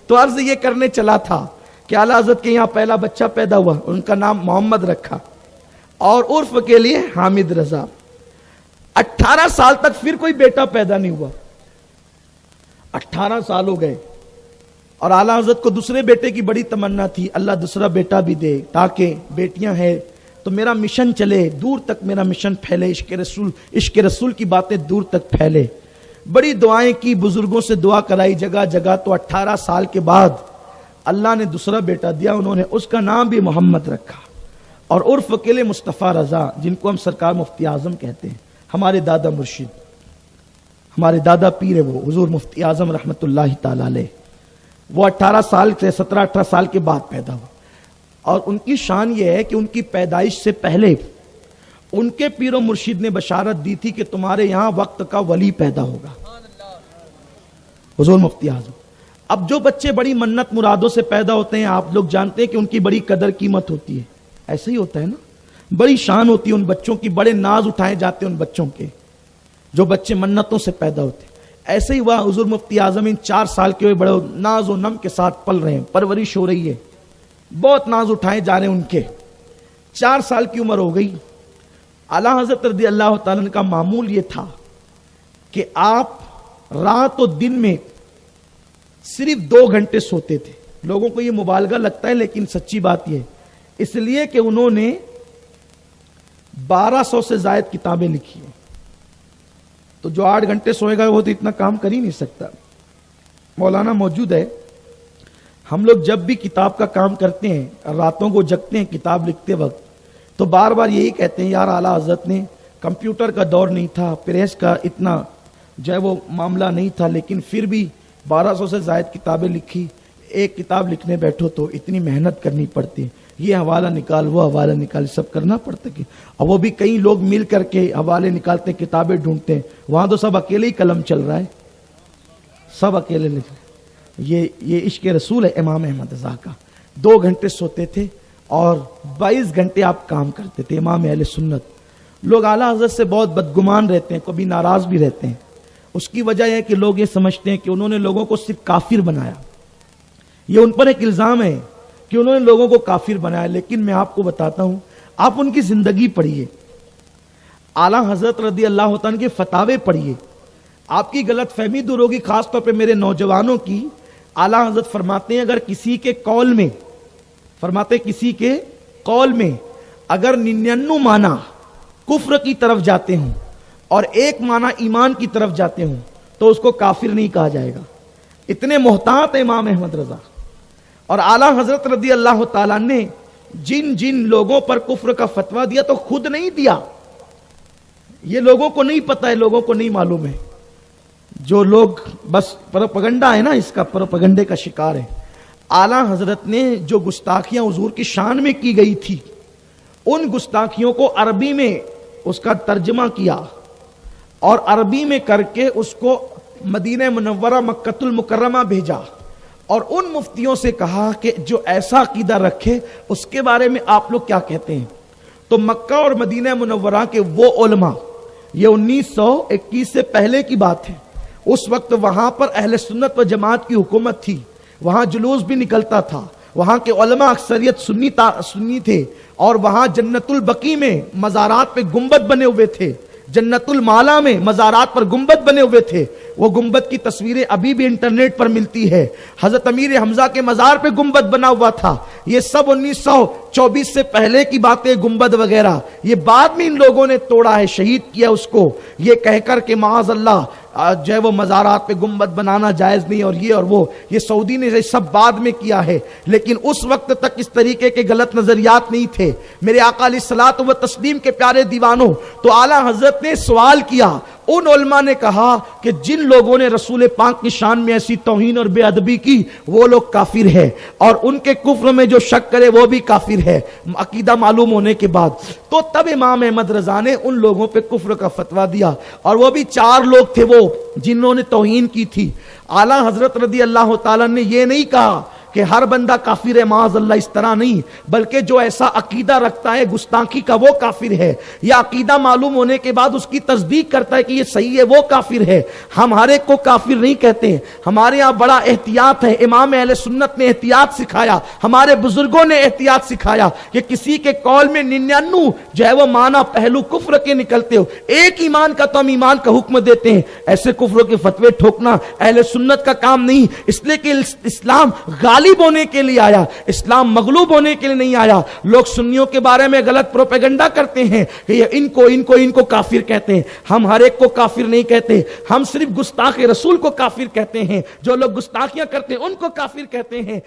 تو عرض یہ کرنے چلا تھا کہ اعلیٰ حضرت کے یہاں پہلا بچہ پیدا ہوا، ان کا نام محمد رکھا اور عرف کے لیے حامد رضا۔ 18 سال تک پھر کوئی بیٹا پیدا نہیں ہوا، 18 سال ہو گئے، اور اعلیٰ حضرت کو دوسرے بیٹے کی بڑی تمنا تھی، اللہ دوسرا بیٹا بھی دے تاکہ بیٹیاں ہیں تو میرا مشن چلے، دور تک میرا مشن پھیلے، عشق رسول کی باتیں دور تک پھیلے۔ بڑی دعائیں کی، بزرگوں سے دعا کرائی جگہ جگہ، تو 18 سال کے بعد اللہ نے دوسرا بیٹا دیا، انہوں نے اس کا نام بھی محمد رکھا، اور عرف کے لیے مصطفیٰ رضا، جن کو ہم سرکار مفتی اعظم کہتے ہیں، ہمارے دادا مرشد، ہمارے دادا پیر ہے وہ حضور مفتی اعظم رحمت اللہ تعالی علیہ۔ وہ 18 سال سے 17-18 سال کے بعد پیدا ہوا، اور ان کی شان یہ ہے کہ ان کی پیدائش سے پہلے ان کے پیر و مرشد نے بشارت دی تھی کہ تمہارے یہاں وقت کا ولی پیدا ہوگا، حضور مفتی اعظم۔ اب جو بچے بڑی منت مرادوں سے پیدا ہوتے ہیں، آپ لوگ جانتے ہیں کہ ان کی بڑی قدر قیمت ہوتی ہے، ایسے ہی ہوتا ہے نا، بڑی شان ہوتی ہے ان بچوں کی، بڑے ناز اٹھائے جاتے ہیں ان بچوں کے، جو بچے منتوں سے پیدا ہوتے ہیں۔ ایسے ہی ہوا، حضور مفتی اعظم ان 4 سال کے ہوئے، بڑے ناز و نم کے ساتھ پل رہے ہیں، پرورش ہو رہی ہے، بہت ناز اٹھائے جا رہے ہیں ان کے۔ 4 سال کی عمر ہو گئی، اعلیٰ حضرت رضی اللہ تعالیٰ عنہ کا معمول یہ تھا کہ آپ رات و دن میں صرف 2 گھنٹے سوتے تھے۔ لوگوں کو یہ مبالغہ لگتا ہے لیکن سچی بات یہ ہے، اس لیے کہ انہوں نے 1200 سے زائد کتابیں لکھی ہیں، تو جو 8 گھنٹے سوئے گا وہ تو اتنا کام کر ہی نہیں سکتا۔ مولانا موجود ہے، ہم لوگ جب بھی کتاب کا کام کرتے ہیں، راتوں کو جگتے ہیں کتاب لکھتے وقت، تو بار بار یہی کہتے ہیں یار اعلیٰ حضرت نے، کمپیوٹر کا دور نہیں تھا، پریس کا اتنا جو ہے وہ معاملہ نہیں تھا، لیکن پھر بھی 1200 سے زائد کتابیں لکھی۔ ایک کتاب لکھنے بیٹھو تو اتنی محنت کرنی پڑتی، یہ حوالہ نکال، وہ حوالہ نکال، سب کرنا پڑتا ہے، اور وہ بھی کئی لوگ مل کر کے حوالے نکالتے، کتابیں ڈھونڈتے ہیں، وہاں تو سب اکیلے ہی قلم چل رہا ہے، سب اکیلے لکھ رہے ہیں۔ یہ عشق رسول ہے امام احمد رضا کا۔ 2 گھنٹے سوتے تھے اور 22 گھنٹے آپ کام کرتے تھے، امام اہل سنت۔ لوگ اعلیٰ حضرت سے بہت بدگمان رہتے ہیں، کبھی ناراض بھی رہتے ہیں، اس کی وجہ ہے کہ لوگ یہ سمجھتے ہیں کہ انہوں نے لوگوں کو صرف کافر بنایا، یہ ان پر ایک الزام ہے کہ انہوں نے لوگوں کو کافر بنایا۔ لیکن میں آپ کو بتاتا ہوں، آپ ان کی زندگی پڑھیے، اعلیٰ حضرت رضی اللہ تعالیٰ کے فتاوے پڑھیے، آپ کی غلط فہمی دور ہوگی، خاص طور پہ میرے نوجوانوں کی۔ اعلیٰ حضرت فرماتے ہیں اگر کسی کے قول میں، فرماتے کسی کے قول میں اگر 99 معنی کفر کی طرف جاتے ہوں اور 1 معنی ایمان کی طرف جاتے ہوں تو اس کو کافر نہیں کہا جائے گا۔ اتنے محتاط امام احمد رضا۔ اور اعلیٰ حضرت رضی اللہ تعالیٰ نے جن جن لوگوں پر کفر کا فتویٰ دیا تو خود نہیں دیا، یہ لوگوں کو نہیں پتا ہے، لوگوں کو نہیں معلوم ہے، جو لوگ بس پروپیگنڈا ہے نا، اس کا پروپیگنڈے کا شکار ہے۔ اعلیٰ حضرت نے جو گستاخیاں حضور کی شان میں کی گئی تھی، ان گستاخیوں کو عربی میں اس کا ترجمہ کیا، اور عربی میں کر کے اس کو مدینہ منورہ مکۃ المکرمہ بھیجا، اور ان مفتیوں سے کہا کہ جو ایسا عقیدہ رکھے اس کے بارے میں آپ لوگ کیا کہتے ہیں۔ تو مکہ اور مدینہ منورہ کے وہ علماء، یہ 1921 سے پہلے کی بات ہے، اس وقت وہاں پر اہل سنت و جماعت کی حکومت تھی، وہاں جلوس بھی نکلتا تھا، وہاں کے علماء اکثریت سنی تھے، اور وہاں جنت البقیع میں مزارات پہ گنبد بنے ہوئے تھے، جنت المالا میں مزارات پر گنبد بنے ہوئے تھے، وہ گنبد کی تصویریں ابھی بھی انٹرنیٹ پر ملتی ہے۔ حضرت امیر حمزہ کے مزار پہ گنبد بنا ہوا تھا۔ یہ سب 1924 سے پہلے کی باتیں، گنبد وغیرہ، یہ بعد میں ان لوگوں نے توڑا ہے، شہید کیا اس کو، یہ کہہ کر کہ معاذ اللہ جو ہے وہ مزارات پہ گنبد بنانا جائز نہیں، اور یہ سعودی نے سب بعد میں کیا ہے، لیکن اس وقت تک اس طریقے کے غلط نظریات نہیں تھے۔ میرے آقا علیہ الصلوۃ والتسلیم کے پیارے دیوانوں، تو اعلیٰ حضرت نے سوال کیا، ان علماء نے کہا کہ جن لوگوں نے رسول پاک کی شان میں ایسی توہین اور بے ادبی کی وہ لوگ کافر ہے، اور ان کے کفر میں جو شک کرے وہ بھی کافر ہے، عقیدہ معلوم ہونے کے بعد۔ تو تب امام احمد رضا نے ان لوگوں پہ کفر کا فتویٰ دیا، اور وہ بھی 4 لوگ تھے وہ جنہوں نے توہین کی تھی۔ اعلیٰ حضرت رضی اللہ تعالیٰ نے یہ نہیں کہا کہ ہر بندہ کافر ہے معاذ اللہ، اس طرح نہیں، بلکہ جو ایسا عقیدہ رکھتا ہے گستاخی کا وہ کافر ہے، یا عقیدہ معلوم ہونے کے بعد اس کی تصدیق کرتا ہے کہ یہ صحیح ہے وہ کافر ہے۔ ہم ہر ایک کو کافر نہیں کہتے، ہمارے ہاں بڑا احتیاط ہے، امام اہل سنت نے احتیاط سکھایا، ہمارے بزرگوں نے احتیاط سکھایا کہ کسی کے قول میں 99 جو ہے وہ معنی پہلو کفر کے نکلتے ہو، ایک ایمان کا تو ہم ایمان کا حکم دیتے ہیں، ایسے کفروں کے فتوے ٹھوکنا اہل سنت کا کام نہیں، اس لیے کہ اسلام غالب ہونے کے لیے آیا، اسلام مغلوب ہونے کے لیے نہیں آیا۔ لوگ سنیوں کے بارے میں غلط پروپیگنڈا کرتے ہیں کہ یہ ان کو کافر کہتے ہیں، ہم ہر ایک کو کافر نہیں کہتے، ہم صرف گستاخ رسول کو کافر کہتے ہیں، جو لوگ گستاخیاں کرتے ہیں ان کو کافر کہتے ہیں۔